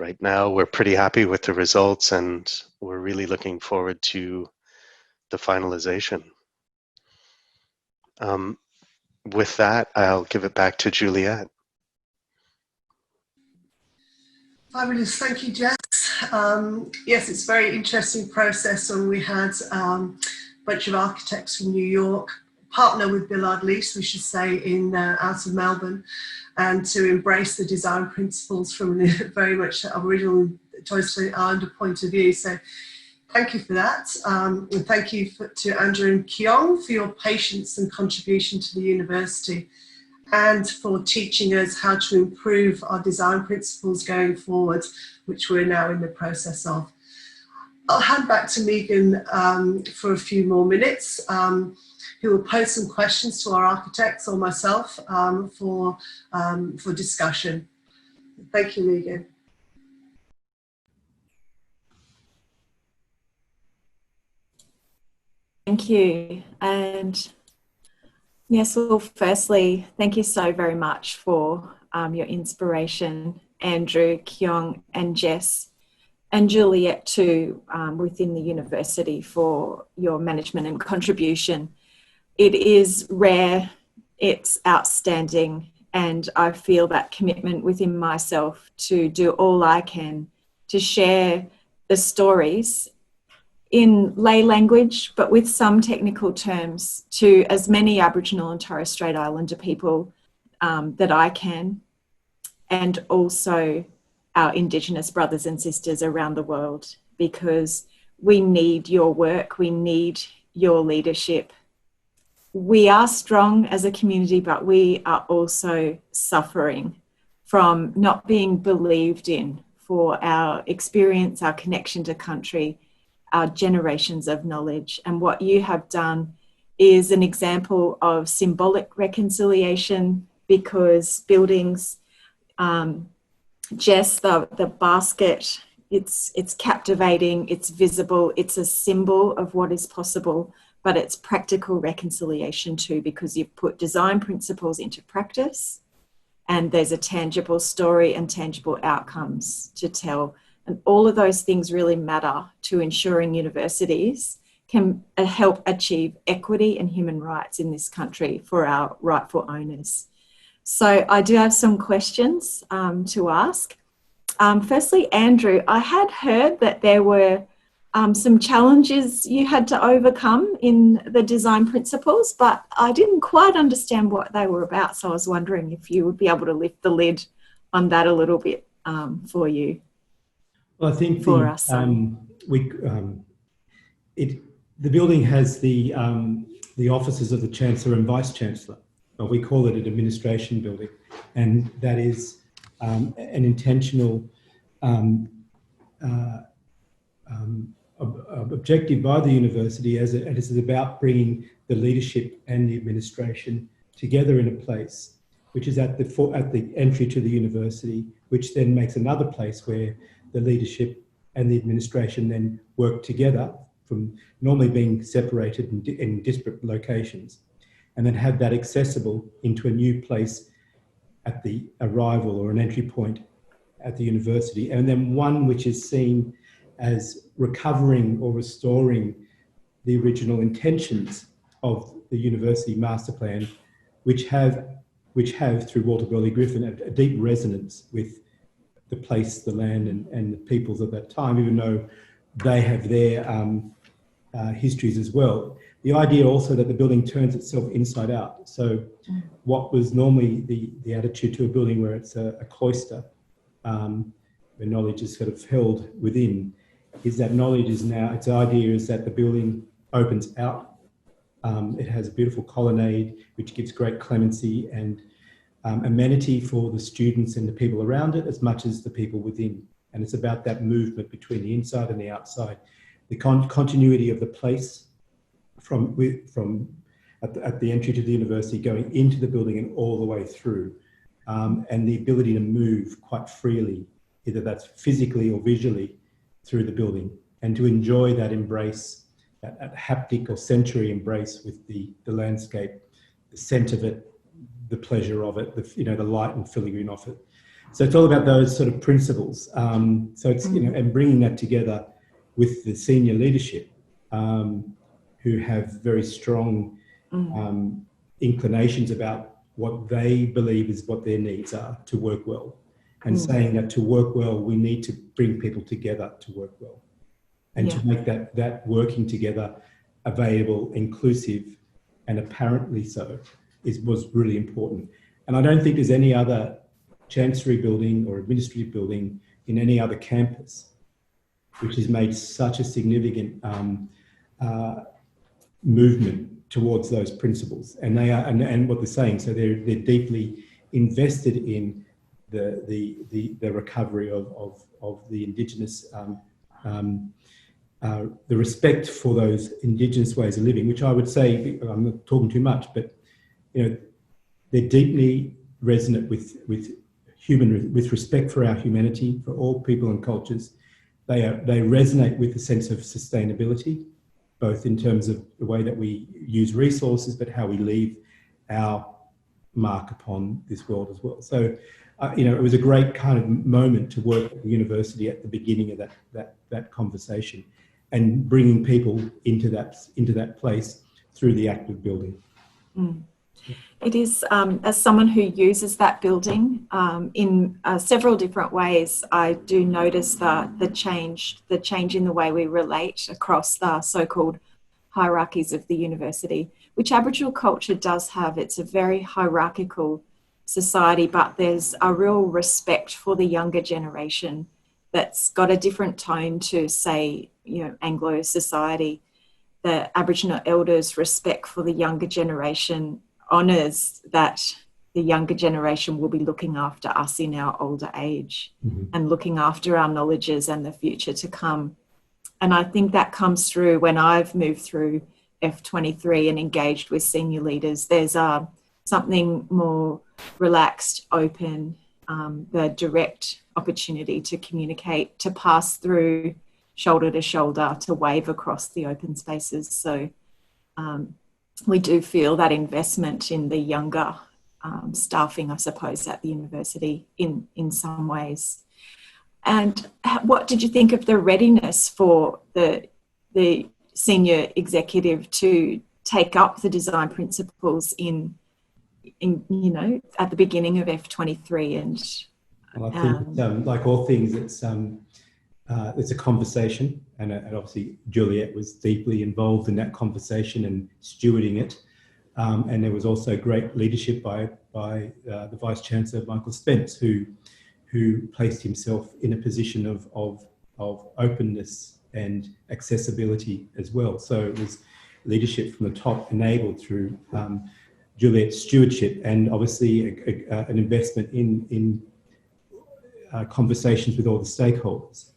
Right now, we're pretty happy with the results, and we're really looking forward to the finalization. With that, I'll give it back to Juliette. Fabulous, thank you, Jess. Yes, it's a very interesting process, and we had a bunch of architects from New York partner with Billard Lease, we should say, in out of Melbourne, and to embrace the design principles from a very much original Torres Strait Islander point of view. So thank you for that. And thank you to Andrew and Kiong for your patience and contribution to the university, and for teaching us how to improve our design principles going forward, which we're now in the process of. I'll hand back to Megan for a few more minutes, who will pose some questions to our architects or myself for discussion. Thank you, Megan. Thank you. And yes, well, firstly, thank you so very much for your inspiration, Andrew, Kiong and Jess, and Juliette too, within the university, for your management and contribution. It is rare, it's outstanding, and I feel that commitment within myself to do all I can to share the stories in lay language, but with some technical terms, to as many Aboriginal and Torres Strait Islander people that I can, and also our Indigenous brothers and sisters around the world, because we need your work, we need your leadership. We are strong as a community, but we are also suffering from not being believed in for our experience, our connection to country, our generations of knowledge. And what you have done is an example of symbolic reconciliation, because buildings, Jess, the basket, it's captivating, it's visible, it's a symbol of what is possible, but it's practical reconciliation too, because you've put design principles into practice, and there's a tangible story and tangible outcomes to tell. And all of those things really matter to ensuring universities can help achieve equity and human rights in this country for our rightful owners. So I do have some questions to ask. Firstly, Andrew, I had heard that there were some challenges you had to overcome in the design principles, but I didn't quite understand what they were about. So I was wondering if you would be able to lift the lid on that a little bit for you. Well, I think for us. The building has the offices of the Chancellor and Vice Chancellor. Well, we call it an administration building, and that is an intentional objective by the university, as it is about bringing the leadership and the administration together in a place, which is at the entry to the university, which then makes another place where the leadership and the administration then work together, from normally being separated in disparate locations, and then have that accessible into a new place at the arrival or an entry point at the university, and then one which is seen as recovering or restoring the original intentions of the university master plan, which have through Walter Burley Griffin a deep resonance with the place, the land, and the peoples of that time, even though they have their histories as well. The idea also that the building turns itself inside out. So what was normally the attitude to a building where it's a cloister, where knowledge is sort of held within, is that knowledge is now, its idea is that the building opens out. It has a beautiful colonnade, which gives great clemency and amenity for the students and the people around it, as much as the people within. And it's about that movement between the inside and the outside. The continuity of the place from at the entry to the university, going into the building and all the way through, and the ability to move quite freely, either that's physically or visually, through the building, and to enjoy that embrace, that haptic or sensory embrace with the landscape, the scent of it, the pleasure of it, the light and filigree of it. So it's all about those sort of principles. So it's, and bringing that together with the senior leadership, who have very strong inclinations about what they believe is what their needs are to work well. And saying that to work well, we need to bring people together to work well. And to make that working together available, inclusive, and apparently so, was really important. And I don't think there's any other chancery building or administrative building in any other campus which has made such a significant movement towards those principles. And they are, and what they're saying, so they're deeply invested in the recovery of the Indigenous, the respect for those Indigenous ways of living, which I would say, I'm not talking too much, but they're deeply resonant with respect for our humanity, for all people and cultures. They resonate with the sense of sustainability, both in terms of the way that we use resources, but how we leave our mark upon this world as well. So, it was a great kind of moment to work at the university at the beginning of that conversation, and bringing people into that place through the act of building. It is, as someone who uses that building in several different ways, I do notice the change in the way we relate across the so-called hierarchies of the university, which Aboriginal culture does have. It's a very hierarchical society, but there's a real respect for the younger generation that's got a different tone to, say, Anglo society. The Aboriginal elders' respect for the younger generation honours that the younger generation will be looking after us in our older age and looking after our knowledges and the future to come. And I think that comes through when I've moved through F23 and engaged with senior leaders. There's something more relaxed, open, the direct opportunity to communicate, to pass through shoulder to shoulder, to wave across the open spaces. So we do feel that investment in the younger staffing, I suppose, at the university in some ways. And what did you think of the readiness for the senior executive to take up the design principles in at the beginning of F23? And well, I think, like all things, it's a conversation, and obviously Juliette was deeply involved in that conversation and stewarding it. And there was also great leadership by the Vice Chancellor, Michael Spence, who placed himself in a position of openness and accessibility as well. So it was leadership from the top enabled through Juliette's stewardship, and obviously an investment in conversations with all the stakeholders.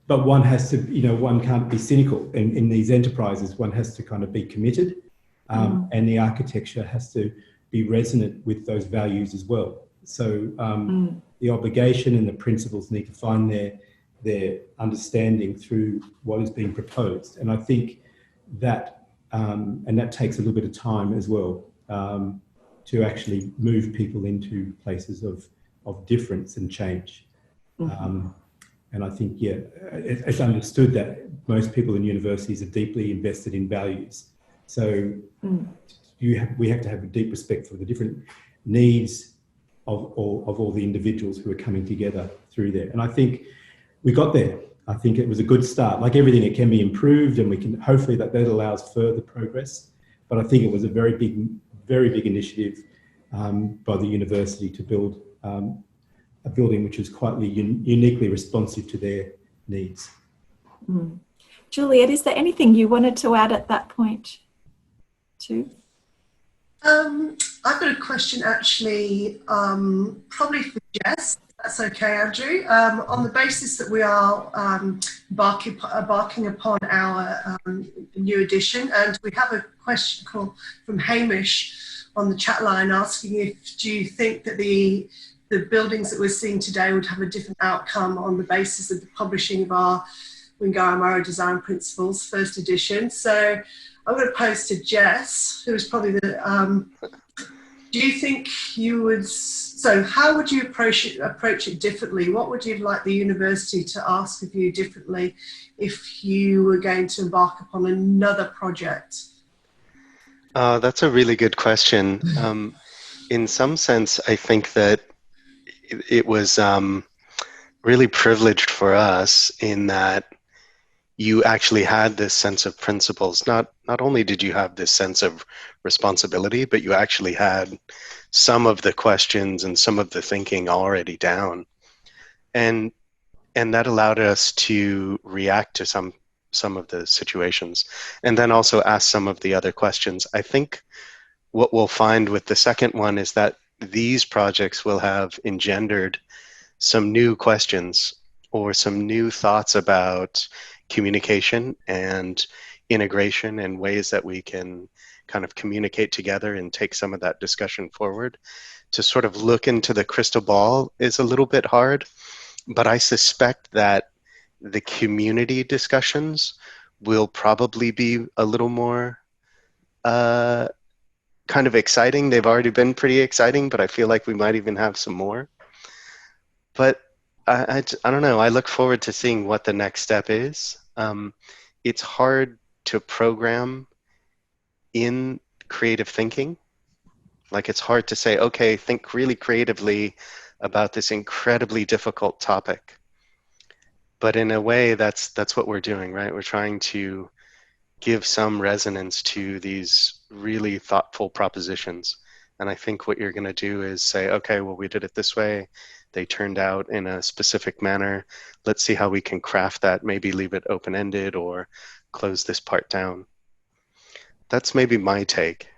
But one has to, one can't be cynical in these enterprises. One has to kind of be committed, and the architecture has to be resonant with those values as well. So the obligation and the principles need to find their understanding through what is being proposed. And I think that, and that takes a little bit of time as well, to actually move people into places of difference and change. And I think, it's understood that most people in universities are deeply invested in values. So we have to have a deep respect for the different needs of all the individuals who are coming together through there. And I think we got there. I think it was a good start. Like everything, it can be improved, and we can hopefully that allows further progress. But I think it was a very big initiative by the university to build a building which is quite uniquely responsive to their needs. Juliette, is there anything you wanted to add at that point too? I've got a question actually, probably for Jess. That's okay, Andrew. On the basis that we are embarking upon our new edition, and we have a question call from Hamish on the chat line asking do you think that the buildings that we're seeing today would have a different outcome on the basis of the publishing of our Wingara Mura Design Principles, first edition. So I'm going to pose to Jess, who is probably the, do you think you would, so how would you approach it differently? What would you like the university to ask of you differently if you were going to embark upon another project? That's a really good question. In some sense, I think that it was really privileged for us in that you actually had this sense of principles. Not only did you have this sense of responsibility, but you actually had some of the questions and some of the thinking already down. And that allowed us to react to some of the situations and then also ask some of the other questions. I think what we'll find with the second one is that these projects will have engendered some new questions or some new thoughts about communication and integration and ways that we can kind of communicate together and take some of that discussion forward. To sort of look into the crystal ball is a little bit hard, but I suspect that the community discussions will probably be a little more kind of exciting. They've already been pretty exciting, but I feel like we might even have some more. But I don't know. I look forward to seeing what the next step is. It's hard to program in creative thinking. Like, it's hard to say, okay, think really creatively about this incredibly difficult topic. But in a way, that's what we're doing, right? We're trying to give some resonance to these really thoughtful propositions. And I think what you're going to do is say, okay, well, we did it this way. They turned out in a specific manner. Let's see how we can craft that, maybe leave it open-ended or close this part down. That's maybe my take.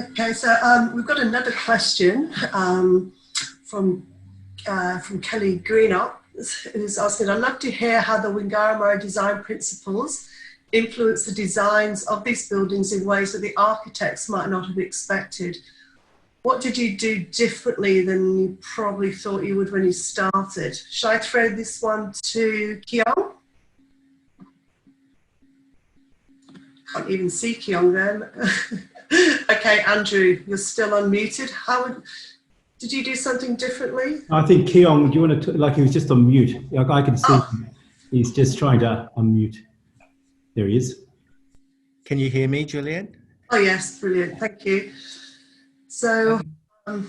Okay, so we've got another question from Kelly Greenock, who's asking, I'd love to hear how the Wingara Mura Design Principles influence the designs of these buildings in ways that the architects might not have expected. What did you do differently than you probably thought you would when you started? Should I throw this one to Kiong? Can't even see Kiong then. Okay, Andrew, you're still unmuted. Did you do something differently? I think Kiong, do you want to, like, he was just on mute. Like, I can see him. He's just trying to unmute. There he is. Can you hear me, Juliette? Oh yes, brilliant, thank you. So, I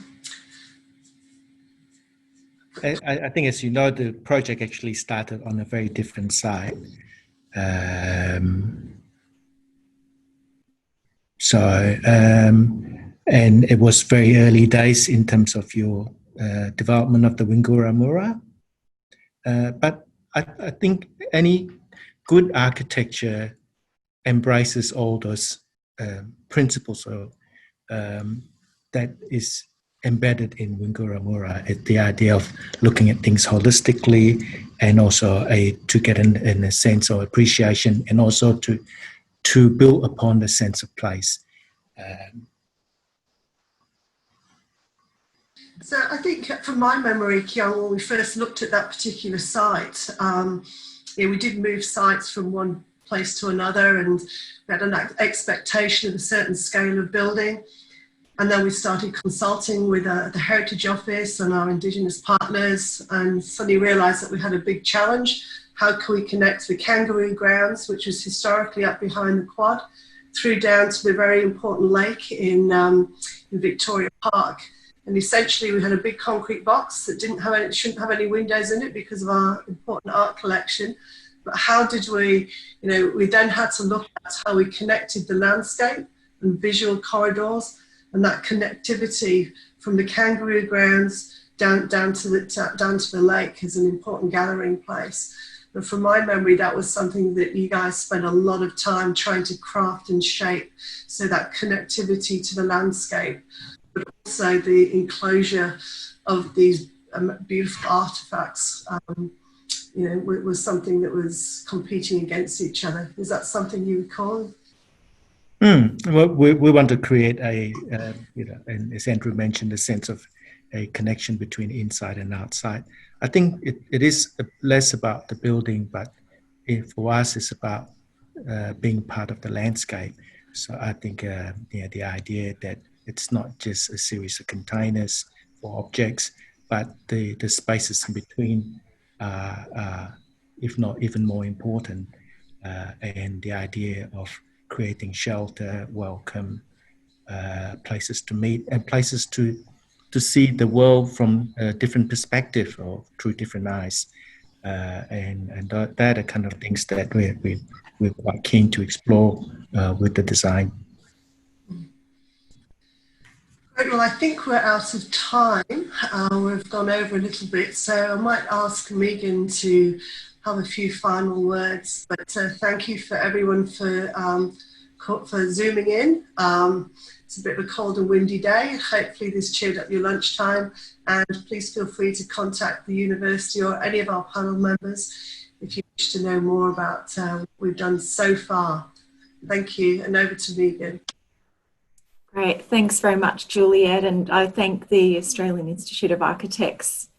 think, as you know, the project actually started on a very different side. And it was very early days in terms of your development of the Wingara Mura. But I think any good architecture embraces all those principles that is embedded in Wingara Mura. The idea of looking at things holistically, and also to get in a sense of appreciation, and also to build upon the sense of place. So I think from my memory, Kiong, when we first looked at that particular site, we did move sites from one place to another, and we had an expectation of a certain scale of building. And then we started consulting with the Heritage Office and our Indigenous partners, and suddenly realised that we had a big challenge. How can we connect the Kangaroo Grounds, which was historically up behind the quad, through down to the very important lake in Victoria Park? And essentially we had a big concrete box that shouldn't have any windows in it because of our important art collection. But how did we, we then had to look at how we connected the landscape and visual corridors, and that connectivity from the Kangaroo Grounds down to the lake is an important gathering place. But from my memory, that was something that you guys spent a lot of time trying to craft and shape, so that connectivity to the landscape, but also the enclosure of these beautiful artifacts, was something that was competing against each other. Is that something you recall? Well, we want to create and as Andrew mentioned, a sense of a connection between inside and outside. I think it is less about the building, but for us, it's about being part of the landscape. So I think the idea that it's not just a series of containers or objects, but the spaces in between are, if not even more important, and the idea of creating shelter, welcome, places to meet, and places to see the world from a different perspective or through different eyes. And that are kind of things that we're quite keen to explore with the design. Great, well, I think we're out of time. We've gone over a little bit, so I might ask Megan to have a few final words, but thank you for everyone for zooming in. It's a bit of a cold and windy day. Hopefully this cheered up your lunchtime, and please feel free to contact the university or any of our panel members if you wish to know more about what we've done so far. Thank you, and over to Megan. Great, thanks very much, Juliette, and I thank the Australian Institute of Architects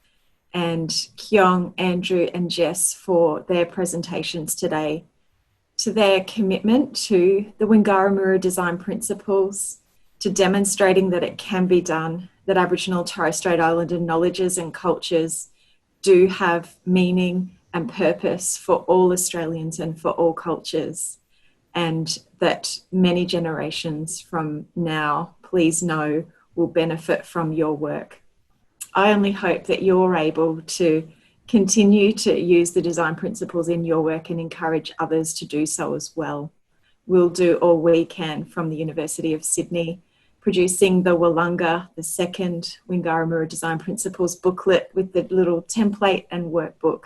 and Kiong, Andrew and Jess for their presentations today, to their commitment to the Wingara Mura Design Principles, to demonstrating that it can be done, that Aboriginal and Torres Strait Islander knowledges and cultures do have meaning and purpose for all Australians and for all cultures. and that many generations from now, please know, will benefit from your work. I only hope that you're able to continue to use the design principles in your work and encourage others to do so as well. We'll do all we can from the University of Sydney, producing the Willunga, the second Wingara Mura Design Principles booklet with the little template and workbook.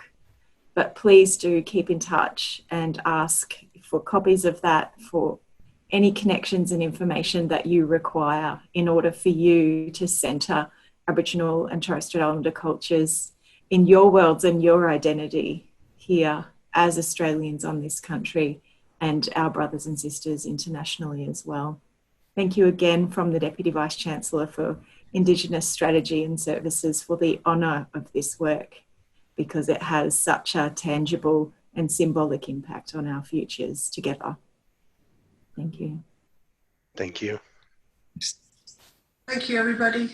But please do keep in touch and ask for copies of that, for any connections and information that you require in order for you to centre Aboriginal and Torres Strait Islander cultures in your worlds and your identity here as Australians on this country and our brothers and sisters internationally as well. Thank you again from the Deputy Vice-Chancellor for Indigenous Strategy and Services for the honour of this work, because it has such a tangible and symbolic impact on our futures together. Thank you. Thank you. Thank you, everybody.